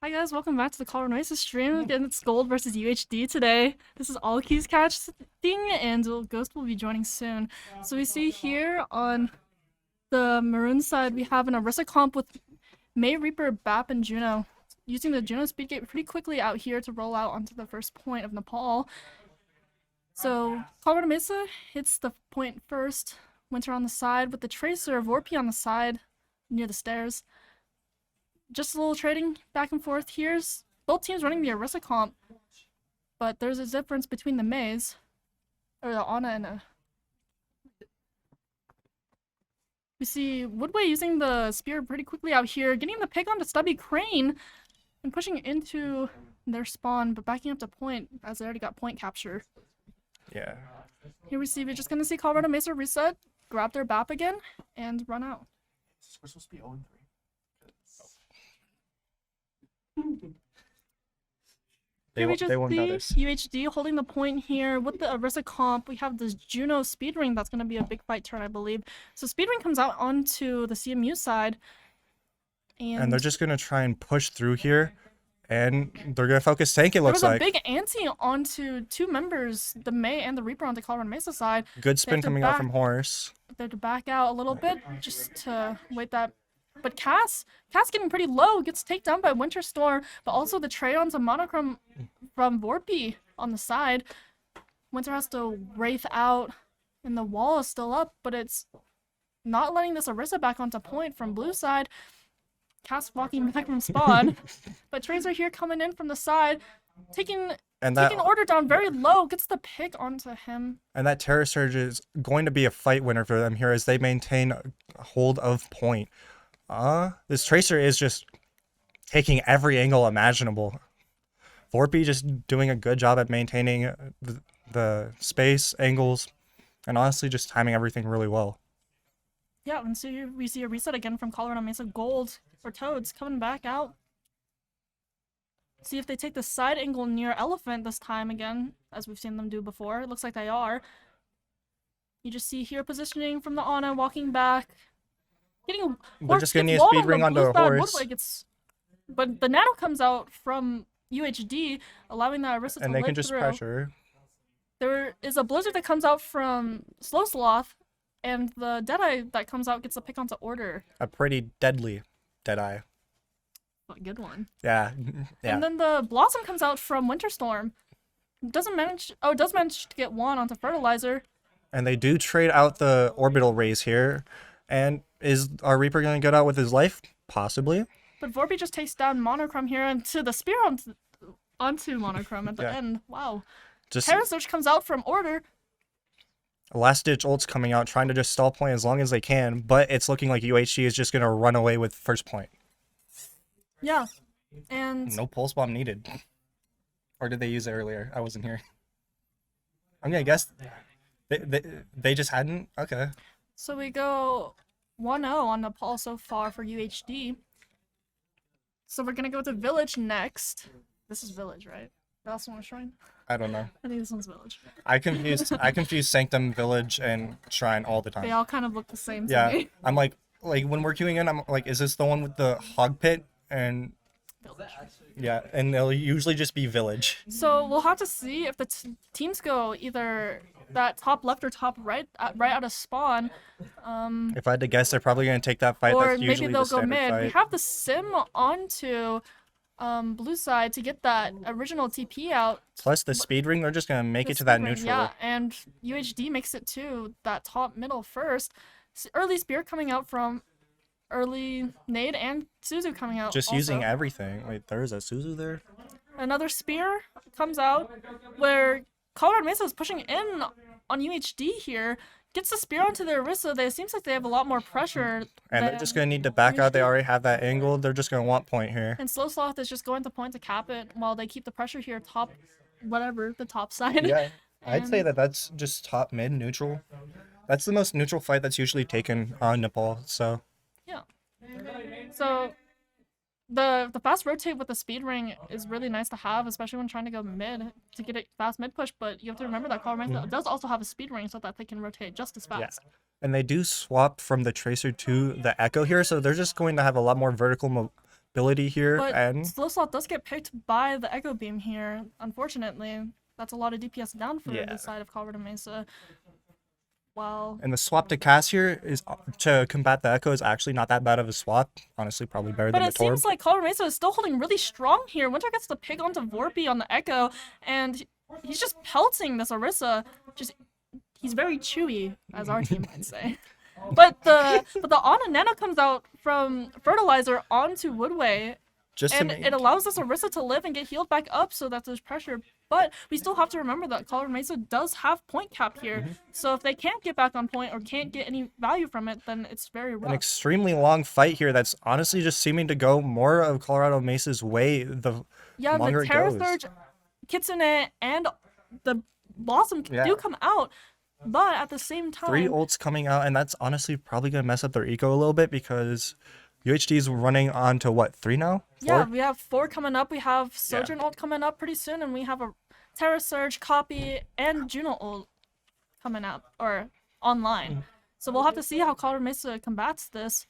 Hi guys, welcome back to the Colorado NACE stream. Again, it's Gold versus UHD today. This is all keys catch thing, and Ghost will be joining soon. So we see here on the maroon side, we have an Orisa comp with May, Reaper, Bap, and Juno. Using the Juno speed gate pretty quickly out here to roll out onto the first point of Nepal. So Colorado Mesa hits the point first. Winter on the side with the Tracer, Vorpy on the side near the stairs. Just a little trading back and forth here. Both teams running the Orisa comp, but there's a difference between the Maze, or the Ana and we see Woodway using the spear pretty quickly out here, getting the pick onto Stubby Crane and pushing into their spawn, but backing up to point as they already got point capture. Yeah. Here we see we're just gonna see Colorado Mesa reset, grab their BAP again, and run out. We're supposed to be 0-3. They won't notice. UHD holding the point here with the Orisa comp. We have this Juno speed ring that's going to be a big fight turn, I believe. So speed ring comes out onto the CMU side. And they're just going to try and push through here. And they're going to focus tank, it looks like. There was a big ante onto two members, the May and the Reaper on the Colorado Mesa side. Good spin coming out from Horse. They have to back out a little bit just to wait that. But Cass getting pretty low, gets taken down by Winter Storm, but also the trade onto Monochrome from Vorpy on the side. Winter has to wraith out, and the wall is still up, but it's not letting this Orisa back onto point from blue side. Cass walking back from spawn, but Tracer here coming in from the side, taking order down very low, gets the pick onto him. And that Terror Surge is going to be a fight winner for them here as they maintain a hold of point. This Tracer is just taking every angle imaginable. Vorpy just doing a good job at maintaining the space, angles, and honestly just timing everything really well. Yeah, and so we see a reset again from Colorado Mesa Gold for Toads coming back out. See if they take the side angle near Elephant this time again, as we've seen them do before. It looks like they are. You just see here positioning from the Ana, walking back. They're just gonna need a speed ring onto a Horse. But the nano comes out from UHD, allowing that Orisa to and they can just through. Pressure. There is a Blizzard that comes out from Slow Sloth, and the Deadeye that comes out gets a pick onto Order. A pretty deadly Deadeye. A good one. Yeah. And then the Blossom comes out from Winterstorm. Does manage to get one onto Fertilizer. And they do trade out the orbital rays here. And is our Reaper going to get out with his life? Possibly. But Vorpy just takes down Monochrome here into the spear onto Monochrome at the end. Wow. Terror Surge comes out from Order. Last ditch ult's coming out, trying to just stall point as long as they can, but it's looking like UHG is just going to run away with first point. Yeah. And no pulse bomb needed. Or did they use it earlier? I wasn't here. I'm going to guess they just hadn't? Okay. So we go 1-0 on Nepal so far for UHD. So we're gonna go to Village next. This is Village, right? That's one Shrine? I don't know. I think this one's Village. I confuse Sanctum, Village, and Shrine all the time. They all kind of look the same to me. I'm like when we're queuing in, I'm like, is this the one with the hog pit? And Village. Yeah, and they'll usually just be Village. So we'll have to see if the teams go either that top left or top right, right out of spawn. If I had to guess, they're probably going to take that fight. Or That's usually maybe they'll the go mid. fight. We have the sim onto blue side to get that original TP out. Plus the speed ring, they're just going to make it to that neutral. Yeah, and UHD makes it to that top middle first. Early spear coming out from early nade and Suzu coming out. Just also. using everything. Wait, there's a Suzu there? Another spear comes out where Colorado Mesa is pushing in on UHD here. Gets the spear onto their Orisa. It seems like they have a lot more pressure. And they're just going to need to back out. They already have that angle. They're just going to want point here. And Slow Sloth is just going to point to cap it while they keep the pressure here top, whatever, the top side. Yeah, I'd say that's just top mid neutral. That's the most neutral fight that's usually taken on Nepal, so. Yeah. So the fast rotate with the speed ring is really nice to have, especially when trying to go mid to get a fast mid push, but you have to remember that Colorado does also have a speed ring so that they can rotate just as fast. Yeah. And they do swap from the Tracer to the Echo here, so they're just going to have a lot more vertical ability here, But and Slowsloth does get picked by the Echo Beam here, unfortunately. That's a lot of DPS down for the side of Colorado Mesa. Wow. And the swap to cast here is to combat the Echo is actually not that bad of a swap. Honestly, probably better But than the it seems Torb. like Colorado Mesa is still holding really strong here. Winter gets to pick onto Vorpy on the Echo, and he's just pelting this Orisa. He's very chewy, as our team might say. But the Ana Nano comes out from Fertilizer onto Woodway, and it allows this Orisa to live and get healed back up so that there's pressure. But we still have to remember that Colorado Mesa does have point cap here. So if they can't get back on point or can't get any value from it, then it's very rough. An extremely long fight here that's honestly just seeming to go more of Colorado Mesa's way the longer the it Terra goes. Surge, Kitsune, and the Blossom do come out, but at the same time... 3 ults coming out, and that's honestly probably going to mess up their eco a little bit because UHD is running on to what, 3 now? 4? Yeah, we have 4 coming up. We have Sojourn ult coming up pretty soon, and we have a Terra Surge, Copy, and Juno ult coming up, or online. So we'll have to see how Colorado Mesa combats this.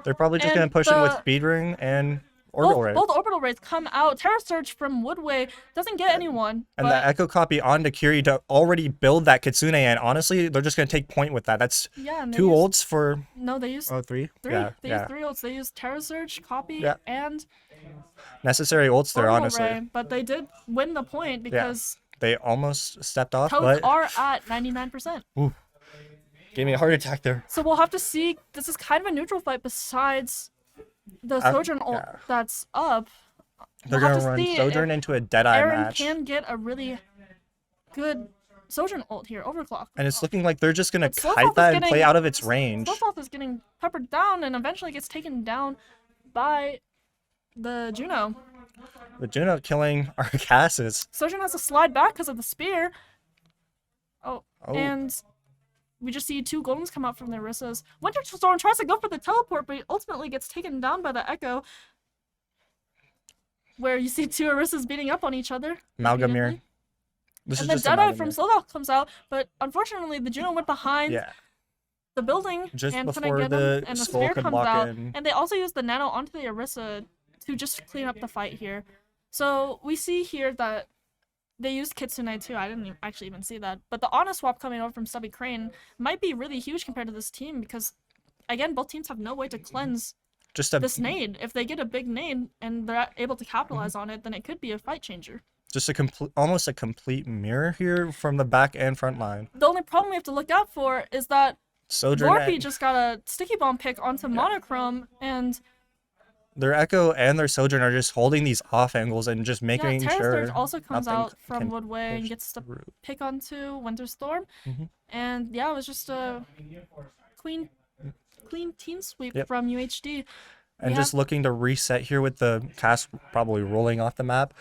They're probably just going to push in with Speed Ring and Orbital Ray. Both Orbital Rays come out. Terra Surge from Woodway doesn't get anyone. And the Echo Copy onto Kiri to already build that Kitsune, and honestly, they're just going to take point with that. That's 2 ults for... No, they use... 3? They use 3 ults. They use Terra Surge, Copy, and... necessary ults there, honestly. Ray, but they did win the point because... They almost stepped off, Toads but... are at 99%. Ooh. Gave me a heart attack there. So we'll have to see. This is kind of a neutral fight besides the Sojourn ult that's up. They're going to run Sojourn into a Deadeye match. Aaron can get a really good Sojourn ult here, Overclock. And it's looking like they're just going to kite that and play out of its range. Slowsloth is getting peppered down and eventually gets taken down by the Juno. The Juno killing our Cassis. Sojourn has to slide back because of the spear. And we just see 2 Golems come out from the Orisas. Winterstorm tries to go for the teleport, but he ultimately gets taken down by the Echo. Where you see 2 Orisas beating up on each other. Malgamir. And then Deadeye from Slowdog comes out, but unfortunately the Juno went behind the building just and before couldn't get him, and the Skull spear could comes walk out. in. And they also use the Nano onto the Orisa to just clean up the fight here. So we see here that they used Kitsune too. I didn't actually even see that. But the Ana swap coming over from Stubby Crane might be really huge compared to this team because, again, both teams have no way to cleanse this nade. If they get a big nade and they're able to capitalize on it, then it could be a fight changer. Just almost a complete mirror here from the back and front line. The only problem we have to look out for is that Vorpy just got a sticky bomb pick onto Monochrome, and their Echo and their Sojourn are just holding these off angles and just making Terra sure Surge also comes out from Woodway and gets to pick onto Winterstorm. And yeah, it was just a clean team sweep from UHD. And just looking to reset here with the cast probably rolling off the map.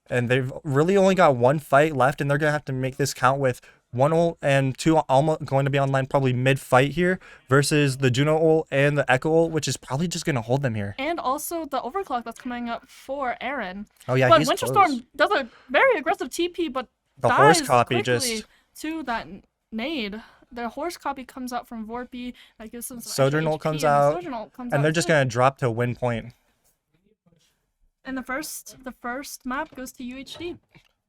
And they've really only got 1 fight left, and they're going to have to make this count with 1 ult and 2 almost going to be online probably mid-fight here versus the Juno ult and the Echo ult, which is probably just going to hold them here. And also the Overclock that's coming up for Aaron. Oh yeah, but he's Winterstorm close. Does a very aggressive TP, but the dies horse copy quickly to that nade. The horse copy comes out from Vorpy. That gives them some Sojourn ult comes out, and they're just going to drop to win point. And the first map goes to UHD.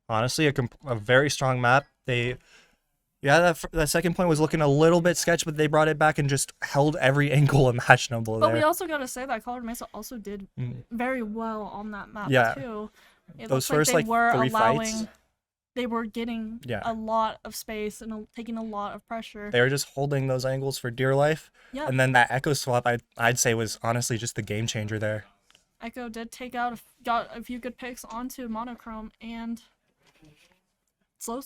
Honestly, a very strong map. That second point was looking a little bit sketch, but they brought it back and just held every angle imaginable there. But we also got to say that Colorado Mesa also did very well on that map too. It Those looks first like they were 3 fights. They were getting a lot of space and taking a lot of pressure. They were just holding those angles for dear life. Yeah. And then that Echo swap, I'd say, was honestly just the game changer there. Echo did got a few good picks onto Monochrome and Slow.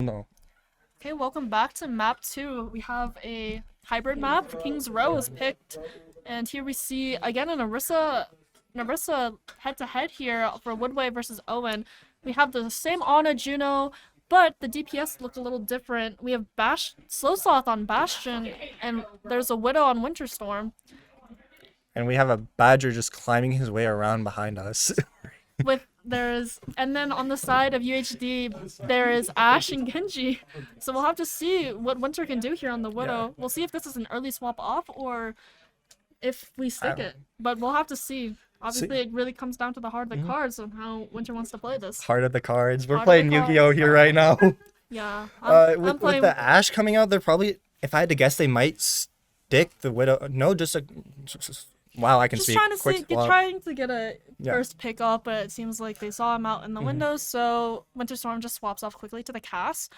No. Okay, welcome back to map 2. We have a hybrid map. King's Row is picked, and here we see again an Orisa head-to-head here for Woodway versus Owen. We have the same Ana Juno, but the DPS look a little different. We have Slowsloth on Bastion, and there's a Widow on Winterstorm. And we have a Badger just climbing his way around behind us. And then on the side of UHD, there is Ashe and Genji. So we'll have to see what Winter can do here on the Widow. Yeah. We'll see if this is an early swap off or if we stick it. But we'll have to see. Obviously, it really comes down to the heart of the cards and how Winter wants to play this. Heart of the cards. We're Heart of playing the Yu-Gi-Oh cards. here right now. Yeah. With the Ashe coming out, they're probably, if I had to guess, they might stick the Widow. No, wow, I can see. Trying to get a Yeah. first pick up, but it seems like they saw him out in the window, so Winter Storm just swaps off quickly to the cast.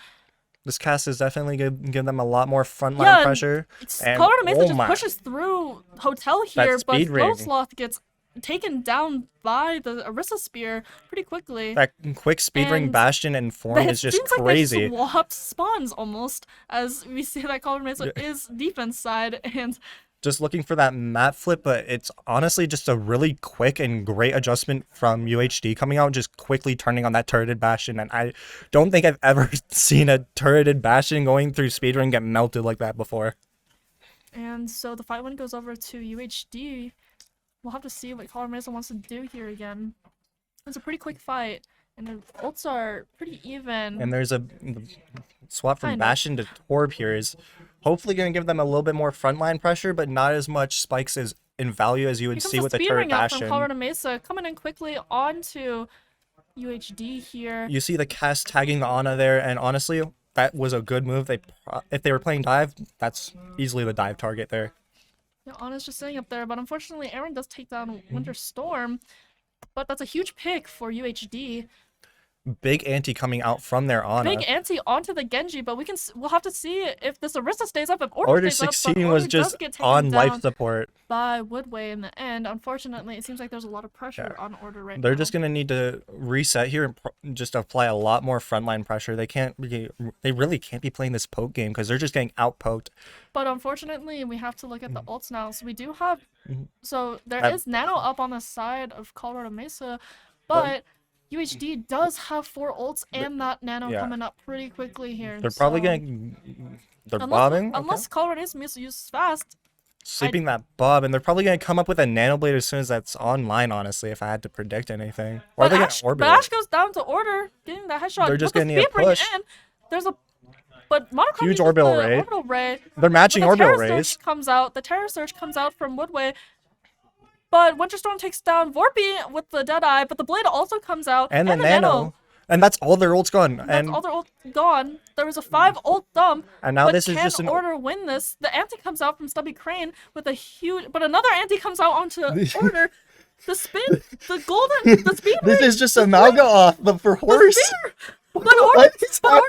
This cast is definitely going to give them a lot more frontline pressure. And Colorado Mesa just pushes through Hotel here, but speed ring. Sloth gets taken down by the Orisa Spear pretty quickly. That quick speed ring Bastion and form is just seems crazy. Like they swapped spawns almost, as we see that Colorado Mesa is defense side, and just looking for that map flip, but it's honestly just a really quick and great adjustment from UHD coming out, just quickly turning on that turreted Bastion, and I don't think I've ever seen a turreted Bastion going through speedrun get melted like that before. And so the fight one goes over to UHD. We'll have to see what Colorado Mesa wants to do here again. It's a pretty quick fight, and the ults are pretty even. And there's a swap from Bastion to Torb here is hopefully going to give them a little bit more frontline pressure, but not as much spikes as in value as you would see with a turret Bastion. From Colorado Mesa coming in quickly onto UHD here. You see the cast tagging the Ana there, and honestly, that was a good move. If they were playing dive, that's easily the dive target there. Yeah, Ana's just sitting up there, but unfortunately, Aaron does take down Winter Storm. But that's a huge pick for UHD. Big anti coming out from their Ana. Big anti onto the Genji, but we'll have to see if this Orisa stays up. If Order stays 16 up, was just on life support by Woodway in the end. Unfortunately, it seems like there's a lot of pressure on Order right now. They're just gonna need to reset here and just apply a lot more frontline pressure. They really can't be playing this poke game because they're just getting out poked. But unfortunately, we have to look at the ults now. So we do have, there is Nano up on the side of Colorado Mesa, but UHD does have 4 ults and that Nano coming up pretty quickly here. They're probably bobbing. Unless Colorado Mesa uses fast. Sleeping that bob, and they're probably going to come up with a Nano Blade as soon as that's online, honestly, if I had to predict anything. Or are they going to orbit? But Ashe goes down to Order, getting that headshot. They're just going to need a push. Huge orbital ray. They're matching orbital rays. The Terror Surge comes out from Woodway. But Winter Storm takes down Vorpy with the Deadeye, but the Blade also comes out. And the Nano. And that's all their ults gone. All their ults gone. There was a 5 ult dump. And now this is just an Order win this. The anti comes out from Stubby Crane with a huge, but another anti comes out onto Order. The spin, the speed. This is just a Malga off, but for horse. But Order takes down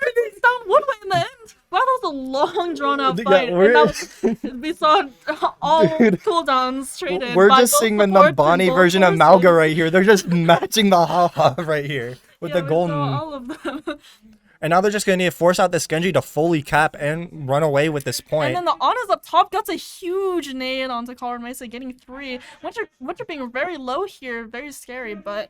Woodway in the end. Wow, that was a long, drawn-out fight. We saw all cooldowns traded. We're just seeing the Nambani version of Malga right here. They're just matching the haha right here with the golden. All of them. And now they're just going to need to force out this Genji to fully cap and run away with this point. And then the Ana's up top gets a huge nade onto Colorado Mesa, getting 3. Winter being very low here, very scary, but...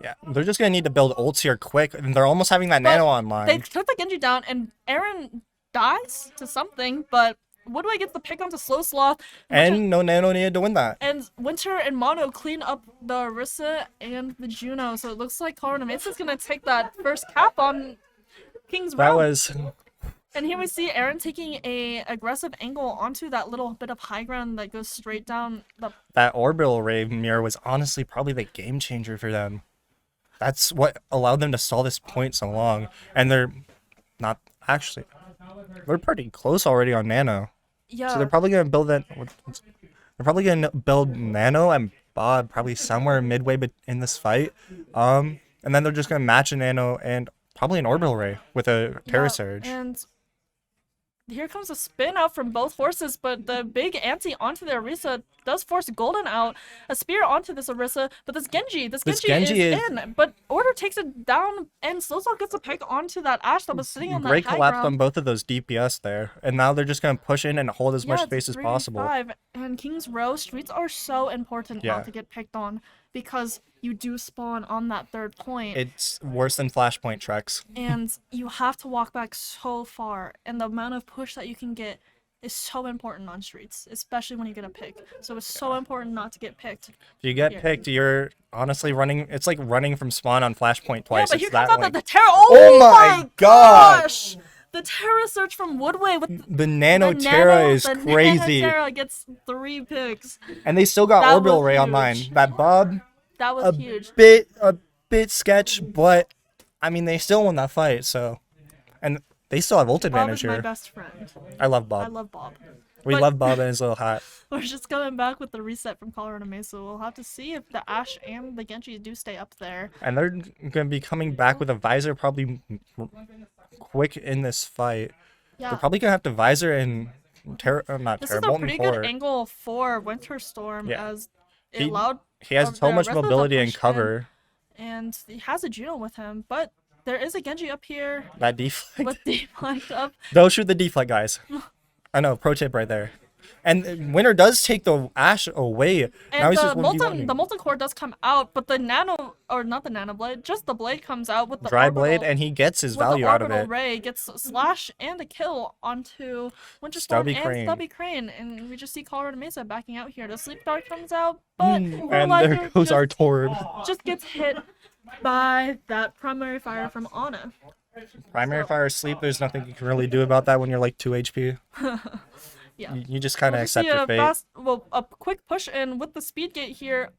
Yeah, they're just going to need to build ults here quick, and they're almost having that Nano online. They took the Genji down, and Aaron dies to something, but Woodway gets the pick onto Slow Sloth. And no Nano needed to win that. And Winter and Mono clean up the Orisa and the Juno, so it looks like Colorado Mesa is going to take that first cap on King's Realm. And here we see Aaron taking a aggressive angle onto that little bit of high ground that goes straight down the... That orbital ray mirror was honestly probably the game changer for them. That's what allowed them to stall this point so long. And they're not actually... They're pretty close already on Nano. Yeah. So they're probably going to build that... They're probably going to build Nano and Bob probably somewhere midway in this fight. And then they're just going to match a Nano and probably an orbital ray with a Terror Surge. And here comes a spin out from both horses, but the big anti onto the Orisa does force Golden out. A spear onto this Orisa, but this Genji is in. But Order takes it down, and Slowslow gets a pick onto that Ashe that was sitting on that high collapse ground. on both of those DPS there, and now they're just going to push in and hold as much space as possible. And King's Row, streets are so important not to get picked on, because you do spawn on that 3rd point. It's worse than Flashpoint Treks. And you have to walk back so far, and the amount of push that you can get is so important on streets, especially when you get a pick. So it's so important not to get picked. If you get Here. picked, you're honestly running. It's like running from spawn on Flashpoint twice. Yeah, but It's here comes that, out like, the Terra. Oh my gosh! The Terra search from Woodway with the Nano Terra is the crazy. Nano Terra gets 3 picks. And they still got That Orbital was Ray huge. online. That Bob, That was a huge. bit sketch, but I mean they still won that fight. So, and they still have ult Bob advantage is my here. best friend. I love Bob. I love Bob. We but- love Bob and his little hat. We're just coming back with the reset from Colorado Mesa. We'll have to see if the Ashe and the Genji do stay up there. And they're gonna be coming back with a visor probably quick in this fight. Yeah. They're probably gonna have to visor and not This Terra, is a Molten pretty Core. good angle for Winter Storm Yeah. as it He- allowed He has of so the much rest of the mobility and push in. cover. and he has a Juno with him, but there is a Genji up here That deflect. with Deflect up. Don't shoot the deflect, guys. I know, pro tip right there. And Winter does take the Ashe away. Now And he's the just molten 1v1. Molten Core does come out, but the nano, or not the Nano Blade, just the blade comes out with the Dry orbital, blade, and he gets his with the value out of orbital it. ray, gets a slash and a kill onto Winter Stubby Storm Crane. and Stubby Crane, and we just see Colorado Mesa backing out here. The Sleep Dart comes out, but And Fertilizer there goes our Torb. just gets hit by that primary fire from Ana. Primary fire sleep, there's nothing you can really do about that when you're like 2 HP. Yeah. You just kind of We'll accept see your fate. a quick push in with the speed gate here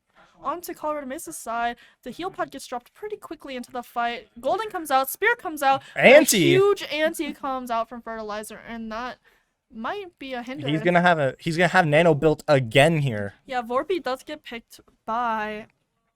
onto Colorado Mesa's side. The heal pod gets dropped pretty quickly into the fight. Golden comes out, Spear comes out, and a Anti! huge anti comes out from Fertilizer, and that might be a hindrance. He's gonna have Nano built again here. Yeah, Vorpy does get picked by.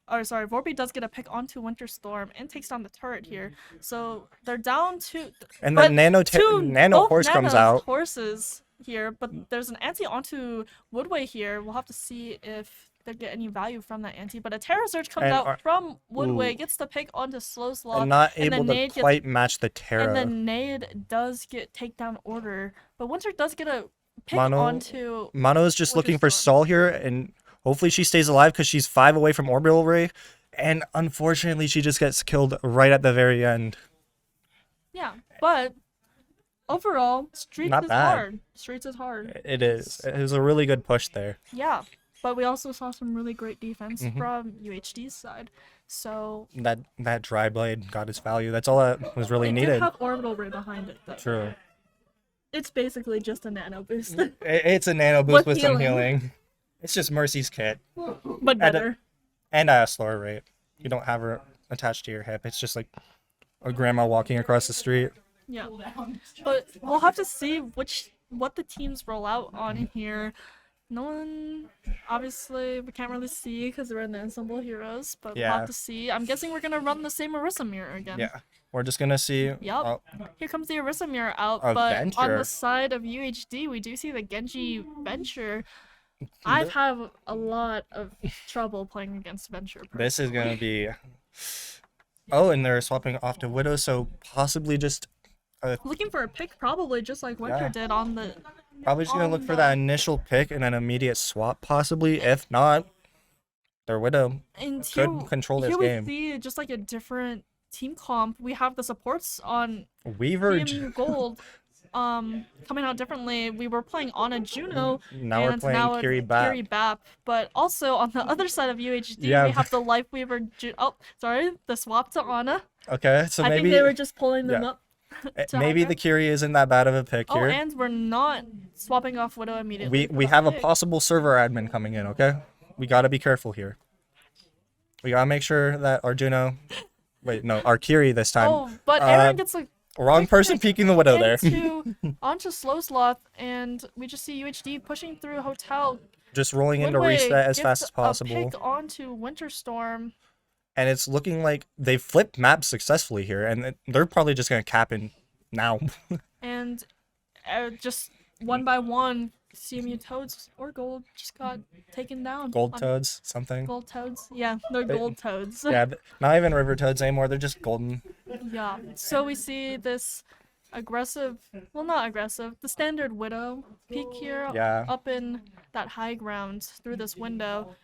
Or sorry, Vorpy does get a pick onto Winter Storm and takes down the turret here. So they're down to. And but then Nano both Horse comes Nano's out. Horses here, but there's an anti onto Woodway here. We'll have to see if they get any value from that anti. But a Terror Surge comes And out from Woodway, ooh. gets the pick onto Slow Sloth, And not and able the to nade gets- quite match the and Terra. the nade does get takedown order. But Winter does get a pick Mono- onto. Mono is just Winter looking for Storm. Sol here, and hopefully she stays alive because she's 5 away from Orbital Ray. And unfortunately, she just gets killed right at the very end. Yeah, but overall, Streets Not is bad. hard. Streets is hard. It is. It was a really good push there. Yeah, but we also saw some really great defense Mm-hmm. from UHD's side. So That dry blade got its value. That's all that was really it needed. did have orbital ray behind it, though. True. It's basically just a nano boost, It's a Nano boost With with some healing. healing. It's just Mercy's kit. but better. And a slower rate. You don't have her attached to your hip. It's just like a grandma walking across the street. Yeah, but we'll have to see what the teams roll out on here. No one, obviously, we can't really see because we're in the ensemble heroes, but we'll Yeah. have to see. I'm guessing we're gonna run the same Orisa mirror again. Yeah. We're just gonna see. Yup. Oh, Here comes the Orisa mirror out, A but on Venture. the side of UHD, we do see the Genji Venture. I've had a lot of trouble playing against Venture. this is gonna be. Oh, and they're swapping off to Widow, so possibly just. Looking for a pick, probably just like Winter Yeah. did on the. Probably just gonna look for on that initial pick and an immediate swap, possibly. If not, their Widow. And Could here, control this here game. we see just like a different team comp. We have the supports on Weaver. CMU Gold coming out differently. We were playing on a Juno, Now we're and playing now it's Kiri Bap. Kiri Bap. But also on the other side of UHD, Yeah. we have the Lifeweaver. Oh, sorry, the swap to Ana. Okay, so I maybe think they were just pulling them yeah. up. to maybe higher. the Kiri isn't that bad of a pick Oh, here. and we're not swapping off Widow immediately. We have a possible server admin coming in, okay? We gotta be careful here. We gotta make sure that Arjuno, wait, no, our Kiri this time. Oh, but Aaron Uh, gets a Wrong person peeking the Widow there. onto Slow Sloth, and we just see UHD pushing through Hotel. Just rolling into Woodway reset as gets fast as a possible. pick onto Winter Storm. And it's looking like they flipped maps successfully here, and they're probably just gonna cap in now. And just one by one, CMU Toads or Gold just got taken down. Gold on- Toads, something. Gold Toads? Yeah, they're They- Gold Toads. Yeah, not even River Toads anymore. They're just golden. Yeah. So we see this aggressive, well, not aggressive, the standard Widow peek here Yeah. up in that high ground through this window.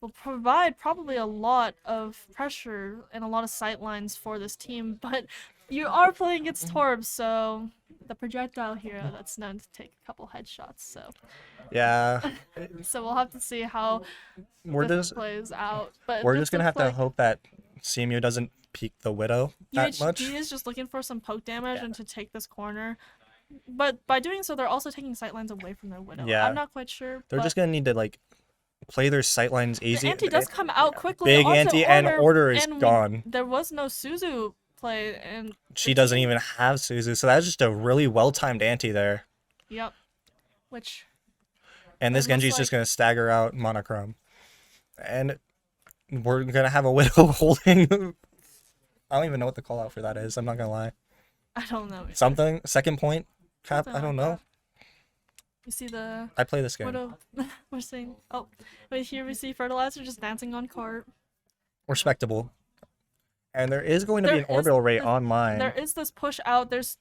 Will provide probably a lot of pressure and a lot of sight lines for this team, but you are playing against Torb, so the projectile here that's known to take a couple headshots. So Yeah. so we'll have to see how this plays out. But We're this just gonna looks have to like hope that CMU doesn't peek the Widow that UHD much. is just looking for some poke damage and to take this corner. But by doing so, they're also taking sightlines away from their Widow. Yeah. I'm not quite sure. They're but just gonna need to like play their sightlines easy. the anti does come out quickly. Big onto anti and order is and gone. There was no Suzu play, and She doesn't even have Suzu, so that's just a really well-timed anti there. Yep. Which. And this Genji's just gonna stagger out monochrome, and we're gonna have a Widow holding. I don't even know what the call out for that is. I'm not gonna lie. I don't know. Something second point cap. Something I don't like know. that. You see the. I play this game. Widow. We're seeing. Oh, wait. Here we see Fertilizer just dancing on cart. Respectable. And there is going to be an orbital rate online. There is this push out. There's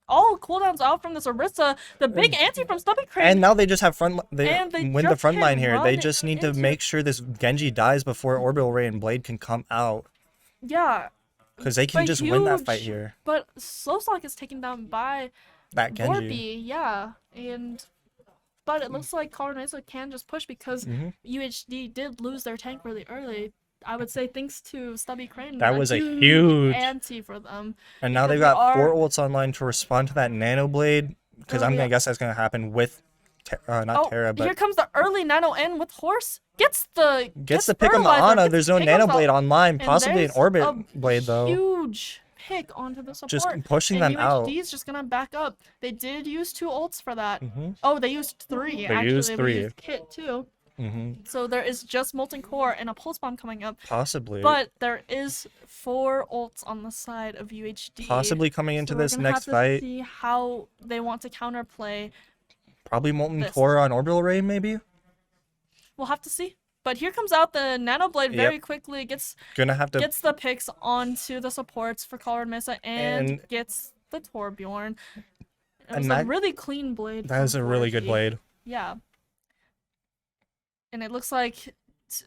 all cooldowns out from this Orisa. The big anti from Stubby Crane. And now they just have front. They and win the front line here. They just need to into- make sure this Genji dies before orbital ray and blade can come out, Yeah, because they can but just win that huge. fight here. but Slowstock is taken down by That Genji. Vorby, yeah, but it looks like Colorado can just push because UHD did lose their tank really early. I would say thanks to Stubby Crane. That was a huge anti for them. And now they've got 4 ults online to respond to that Nano Blade, because I'm gonna guess that's gonna happen with not Terra, but here comes the early Nano in with Horse. Gets the pick on the Fertilizer, Ana. gets There's the no pick Nano on the- Blade online, and possibly an there's Orbit a Blade though. Huge pick onto the support. Just pushing and them out. UHD is just gonna back up. They did use 2 ults for that. Oh, they used 3. Actually, used they 3. used Kit too. So there is just Molten Core and a Pulse Bomb coming up. Possibly. But there is 4 ults on the side of UHD. Possibly coming into so this we're gonna next have to fight. See how they want to counterplay. Probably Molten this. Core on Orbital Ray, maybe? We'll have to see. But here comes out the Nano Blade very quickly. Gets the picks onto the supports for Colorado Mesa and gets the Torbjorn. It was a really clean blade. That is a really good blade. Yeah. And it looks like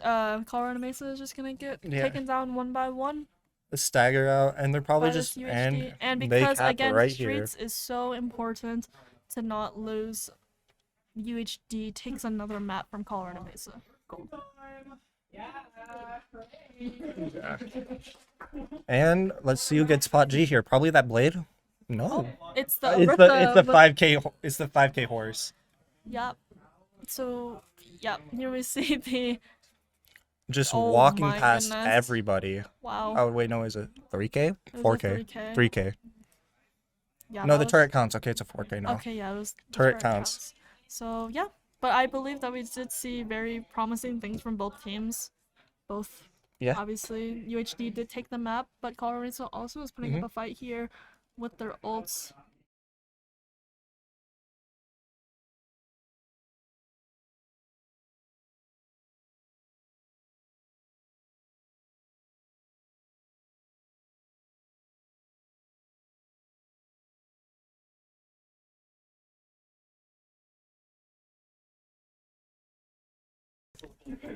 Colorado Mesa is just gonna get taken down one by one. The stagger out, and they're probably by just this UHD. And because again, Streets is so important to not lose. UHD takes another map from Colorado Mesa. Gold. And let's see who gets spot G here. Probably that blade. No. It's the 5K. It's the 5K horse. Yep. So here we see the just walking past goodness. everybody. Wow. Oh wait, no, is it 3K? 4K. 3K. Yeah. No, the turret counts. Okay, it's a 4K now. Okay, yeah, it was turret counts. So yeah, but I believe that we did see very promising things from both teams. Both. Yeah. Obviously, UHD did take the map, but Colorado also is putting up a fight here with their ults.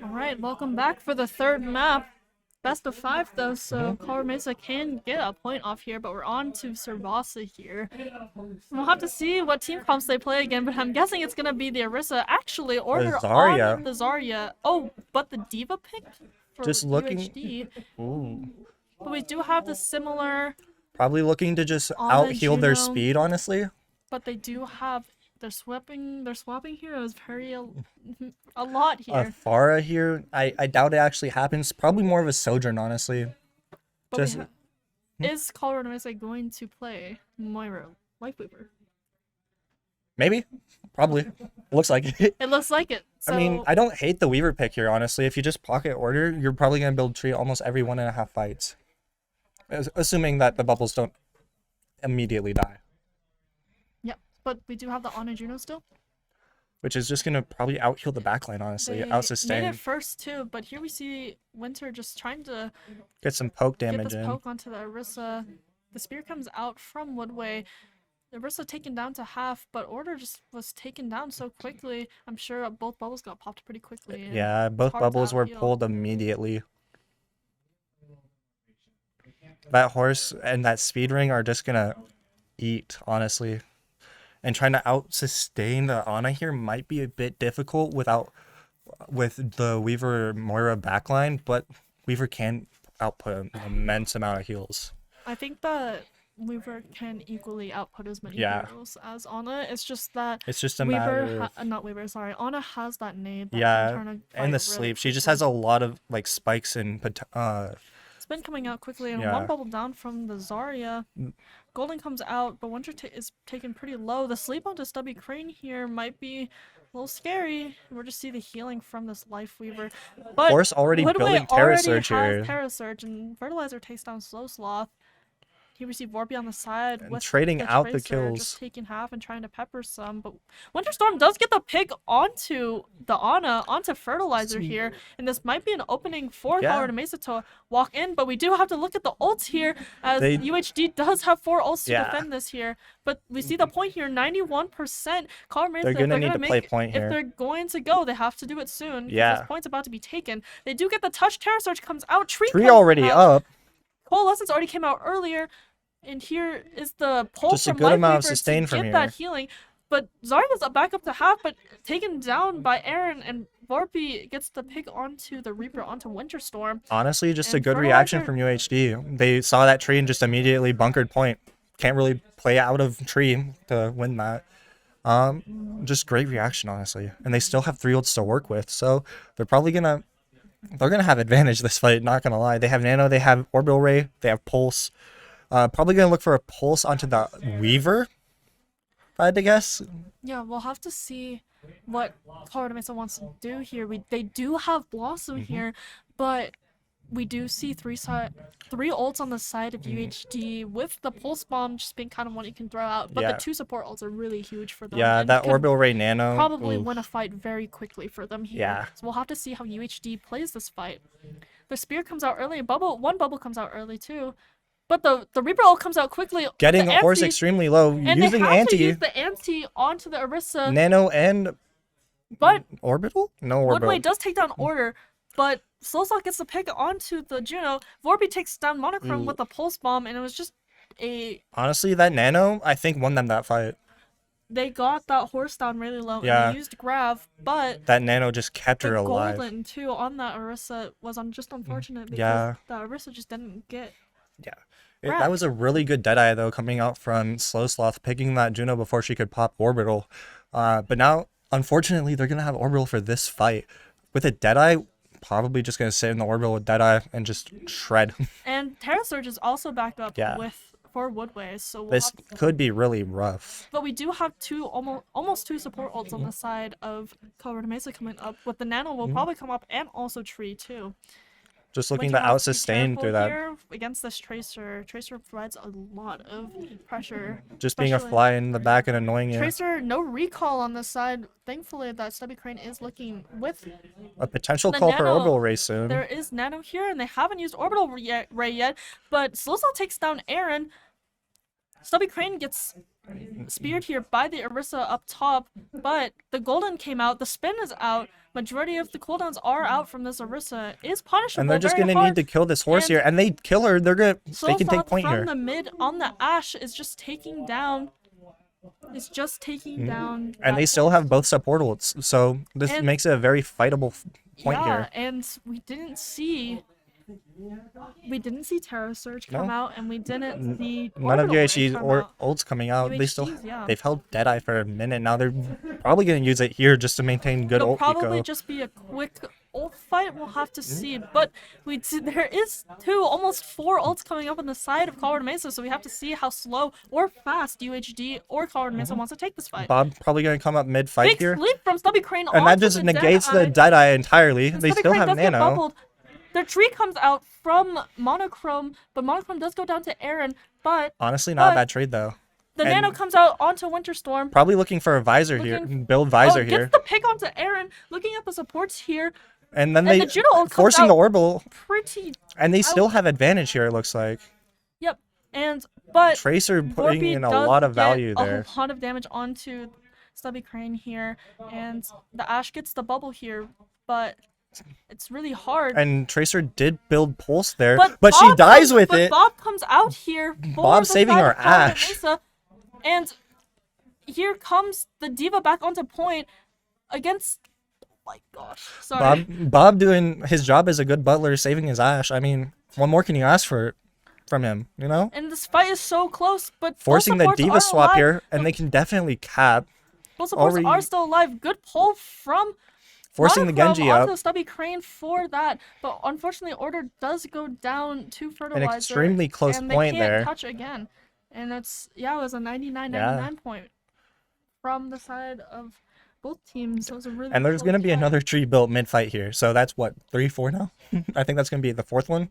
Alright, welcome back for the 3rd map. Best of 5 though, so Colorado Mesa can get a point off here, but we're on to Servasa here. We'll have to see what team comps they play again, but I'm guessing it's gonna be the Orisa. Actually, order on the Zarya. Oh, but the Diva pick for just looking. UHD. Ooh. But we do have the similar. Probably looking to just out heal their speed, honestly. But they do have. They're swapping heroes very a lot here. Farah here, I doubt it actually happens. Probably more of a Sojourn, honestly. But just is Colorado Mesa going to play Moira Lifeweaver? Maybe, probably. Looks like it. It looks like it. So... I mean, I don't hate the Weaver pick here, honestly. If you just pocket order, you're probably gonna build tree almost every 1.5 fights, assuming that the bubbles don't immediately die. But we do have the Ana Juno still. Which is just going to probably out-heal the backline, honestly. Out-sustain. Made it first, too. But here we see Winter just trying to... get some poke damage get this poke onto the Orisa. The spear comes out from Woodway. The Orisa taken down to half, but Order just was taken down so quickly. I'm sure both bubbles got popped pretty quickly. Yeah, both bubbles were pulled immediately. That horse and that speed ring are just going to eat, honestly. and trying to out-sustain the Ana here might be a bit difficult with the Weaver Moira backline, but Weaver can output an immense amount of heals. I think that Weaver can equally output as many Yeah. heroes as Ana. It's just that It's just a Weaver, matter of not Weaver, sorry. Ana has that nade that can yeah, turn a and fight the really sleep. She just quickly. has a lot of like spikes and It's been coming out quickly, and Yeah. one bubble down from the Zarya. Golden comes out, but Winter is taken pretty low. The sleep onto Stubby Crane here might be a little scary. We'll just see the healing from this Life Weaver. But Horse already Woodway building Terra already Surge has here. Terra Surge, and Fertilizer takes down Slow Sloth. He received Vorpy on the side And with trading the out the Tracer, kills. just taking half and trying to pepper some. But Winterstorm does get the pick onto the Ana, onto Fertilizer here, and this might be an opening for Yeah. Colorado Mesa to walk in. But we do have to look at the ults here, as They- UHD does have 4 ults to Yeah. defend this here. But we see the point here, 91%. Colorado Mesa, They're if gonna need to play make, point if here. they're going to go, they have to do it soon. Yeah. This point's about to be taken. They do get the touch. Terra Surge comes out. Tree Tree comes already out. up. Coalescence already came out earlier, and here is the pull Just a from good amount of Lifeweaver sustain to from get here. that healing. But Zarya's back up to half, but taken down by Aaron, and Vorpy gets the pick onto the Reaper, onto Winterstorm. Honestly, just a And good reaction Fertilizer- from UHD. They saw that tree and just immediately bunkered point. Can't really play out of tree to win that. Just great reaction, honestly. And they still have 3 ults to work with, so they're gonna have advantage this fight. Not gonna lie. They have Nano, they have Orbital Ray, they have Pulse. Probably gonna look for a Pulse onto the Weaver, if I had to guess. Yeah, we'll have to see what Colorado Mesa wants to do here. They do have Blossom Mm-hmm. here, but we do see 3 ults on the side of UHD, with the Pulse Bomb just being kind of one you can throw out. But Yeah. the 2 support ults are really huge for them. Yeah, and that could Orbital Ray Nano. probably oof. win a fight very quickly for them here. Yeah. So we'll have to see how UHD plays this fight. The Spear comes out early, one bubble comes out early too. But the Reaper ult comes out quickly. Getting the Horse anti- extremely low, and using they have Anti, to use the anti onto the Orisa, Nano, and but Orbital? No Orbital. Woodway does take down Order, but Slowslot gets the pick onto the Juno. Vorpy takes down Monochrome with the Pulse Bomb, and it was just Honestly, that Nano, I think, won them that fight. they got that horse down really low, Yeah. and they used Grav, but That Nano just kept her the alive. Golden too on that Orisa was just unfortunate because Yeah. that Orisa just didn't get. Yeah. That was a really good Deadeye, though, coming out from Slow Sloth, picking that Juno before she could pop Orbital. But now, unfortunately, they're going to have Orbital for this fight. With a Deadeye, probably just going to sit in the Orbital with Deadeye and just shred. And Terra Surge is also backed up Yeah. for Woodway, so we'll This have to- could be really rough. But we do have almost 2 support ults on the side of Colorado Mesa coming up. With the Nano will probably come up, and also Tree too. Just looking Winter to has be out-sustain careful through that. here against this Tracer. Tracer provides a lot of pressure. Just being a especially- fly in the back and annoying you. Tracer, no recall on this side. Thankfully, that Stubby Crane is looking with. A potential The call for Nano- Orbital Ray soon. There is Nano here, and they haven't used Orbital Ray yet. But Slowsall takes down Aaron. Stubby Crane gets speared here by the Orisa up top, but the Golden came out. The spin is out. Majority of the cooldowns are out from this Orisa. Is punishable. And they're just going gonna need to kill this horse and here, and they kill her. They can take point from here. the mid on the Ash is just taking down. Is just taking down. And that they still horse. have both support ults, so this And- makes it a very fightable point yeah, here. and we didn't see Terra Surge come No. out, and we didn't see None of Orbital Ray UHG's come or out. ults coming out. UHG's, yeah. They've held Deadeye for a minute now. They're probably gonna use it here just to maintain good It'll ult probably eco. just be a quick ult fight. We'll have to see, but there is almost 4 ults coming up on the side of Colorado Mesa, so we have to see how slow or fast UHD or Colorado Mesa wants to take this fight. Bob probably gonna come up mid fight Big here, sleep from Stubby Crane, and that onto just the negates the Deadeye. Deadeye entirely. And They Stubby still Crane have does get Nano. bubbled. Their tree comes out from Monochrome, but Monochrome does go down to Aaron, but Honestly, not a but- bad trade though. the And- Nano comes out onto Winterstorm. Probably looking for a visor here, build visor Gets here, the pick onto Aaron, looking at the supports here, and then and they the Juno ult comes forcing the out orbital, pretty. and they still have advantage here. It looks like Yep, but Tracer putting Vorpy in a does lot of get value there. A lot of damage onto Stubby Crane here, and the Ash gets the bubble here, but it's really hard. And Tracer did build Pulse there, But but she Bob dies comes- with but it. Bob comes out here. For Bob the saving side our of Colorado Ash. Mesa, and here comes the Diva back onto point against. Oh my gosh, sorry. Bob doing his job as a good butler, saving his ash. I mean, what more can you ask for from him? You know, And this fight is so close, but forcing the both supports Diva are swap alive. here, and they can definitely cap. Both supports already- are still alive. Good pull from Forcing the Monochrome Genji onto up. Stubby Crane for that, but unfortunately Order does go down to Fertilizer. An extremely close and point they can't there. touch again. And it's, it was a 99-99 Yeah. point from the side of both teams. So it was a really And there's close going to be fight. another tree built mid-fight here. So that's what, 3-4 now? I think that's going to be the fourth one.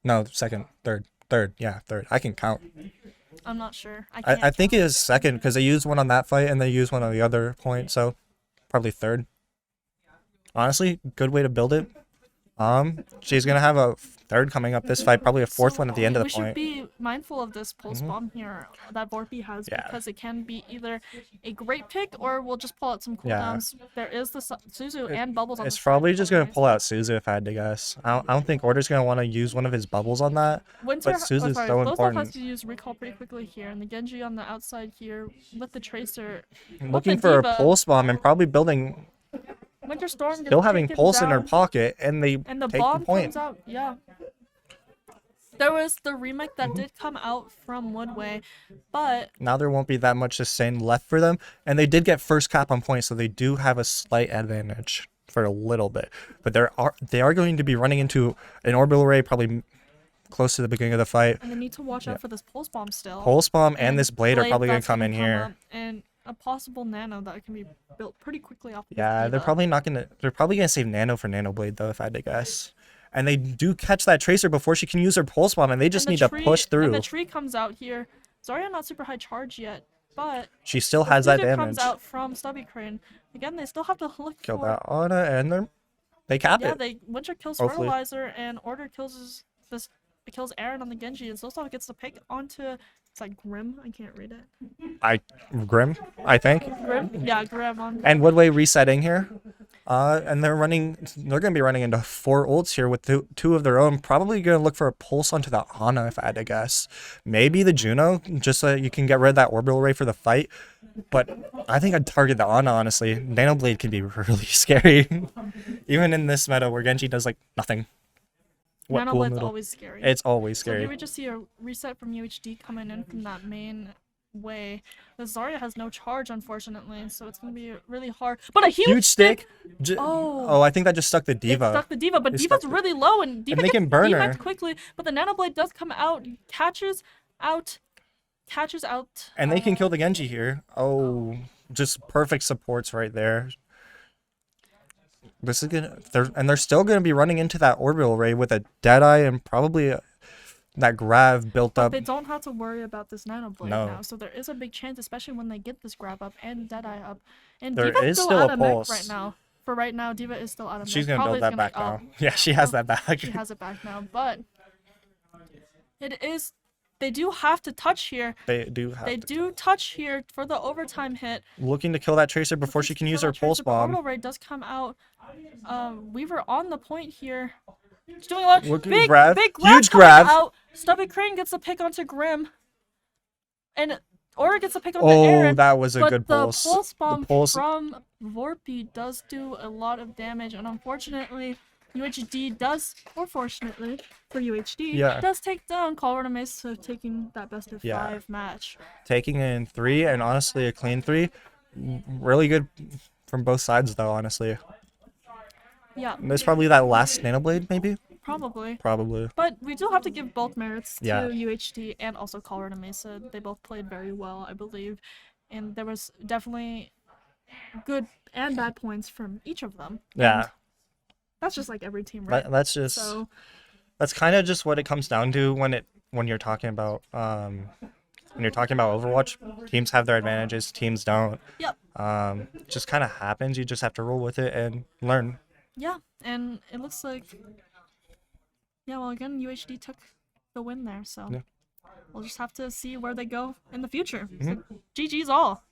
No, second, third. Yeah, third. I can count. I'm not sure. I I think it is second because they used one on that fight and they used one on the other point. So probably third. Honestly, good way to build it. She's going to have a third coming up this fight, probably a fourth one at the end of the we point. should be mindful of this pulse bomb here that Vorpy has Yeah. because it can be either a great pick or we'll just pull out some cooldowns. There is the Suzu and Bubbles on It's the side. probably just going to pull out Suzu if I had to guess. I don't think Order's going to want to use one of his bubbles on that. Winter, But Suzu's so Lowstaff important. has to use recall pretty quickly here, and the Genji on the outside here with the Tracer. with Looking the for Diva. a pulse bomb and probably building, Winter Storm still gets having taken pulse in her down, pocket, and they and the take bomb the point. comes out. Yeah. There was the remake that did come out from Woodway, but Now there won't be that much sustain left for them, and they did get first cap on points, so they do have a slight advantage for a little bit. But they are going to be running into an orbital ray probably close to the beginning of the fight. and they need to watch out for this pulse bomb still. Pulse bomb and this blade are probably going that's to come in gonna here. up, and a possible nano that can be built pretty quickly off. Of Yeah, this they're Diva. probably not gonna. They're probably gonna save Nano for Nano Blade though, if I had to guess. And they do catch that Tracer before she can use her Pulse Bomb, and they just And need the to push And through. the tree comes out here. Zarya not super high charge yet, but She still the has that Suzu damage. comes out from Stubby Crane. Again, they still have to look Kill for. that Ana, and they cap Yeah, it. Winter kills Hopefully. Fertilizer, and Order kills kills Aaron on the Genji, and Slowstaff gets the pick onto. It's like Grim. I can't read it. Grim, I think. Grim. Yeah, Grim on. And Woodway resetting here. And they're gonna be running into 4 ults here with two of their own. Probably gonna look for a pulse onto the Ana if I had to guess. Maybe the Juno, just so you can get rid of that orbital ray for the fight. But I think I'd target the Ana, honestly. Nano Blade can be really scary. Even in this meta where Genji does like nothing. What Nano cool Blade's noodle. always scary. It's always So here scary. we just see a reset from UHD coming in from that main way. The Zarya has no charge, unfortunately, so it's gonna be really hard. But a huge stick. Oh. I think that just stuck the It Diva. stuck the Diva, but It Diva's stuck- really low, and Diva they gets can burn her. debanked quickly. But the Nano Blade does come out, catches out. And they can kill the Genji here. Oh, just perfect supports right there. This is they're still gonna be running into that orbital ray with a Deadeye and probably that grav built But up. they don't have to worry about this Nano Blade No. now, so there is a big chance, especially when they get this grab up and Deadeye up. And There Diva's is still still out a of mech pulse. right now. For right now, Diva is still out of mech. She's gonna Probably build that gonna- back now. oh, Yeah, she has that back. She has it back now, but it is. They do have to touch here. They do have They to. do touch here for the overtime hit. Looking to kill that Tracer before she can use her Pulse Orbital Bomb. Ray does come out. Weaver on the point here. She's doing a lot. Looking Big grab. grab Huge coming grab. Out. Stubby Crane gets the pick onto Grim. And Aura gets a pick onto Oh, Aaron. that was a But good the pulse. pulse bomb The pulse. from Vorpy does do a lot of damage, and unfortunately, UHD does, or fortunately for UHD, Yeah. does take down Colorado Mesa, taking that best of Yeah. 5 match. Taking in 3 and honestly a clean 3. Really good from both sides though, honestly. Yeah, There's probably that last Nano Blade, maybe? probably. Probably. But we do have to give both merits Yeah. to UHD and also Colorado Mesa. They both played very well, I believe. And there was definitely good and bad points from each of them. Yeah. And that's just like every team, right? That's just So, that's kind of just what it comes down to when you're talking about Overwatch. Teams have their advantages, teams don't. yep. It just kind of happens. You just have to roll with it and learn. Yeah, and it looks like... Yeah, well, again, UHD took the win there, so... Yeah. We'll just have to see where they go in the future. So, Mhm. GG's all!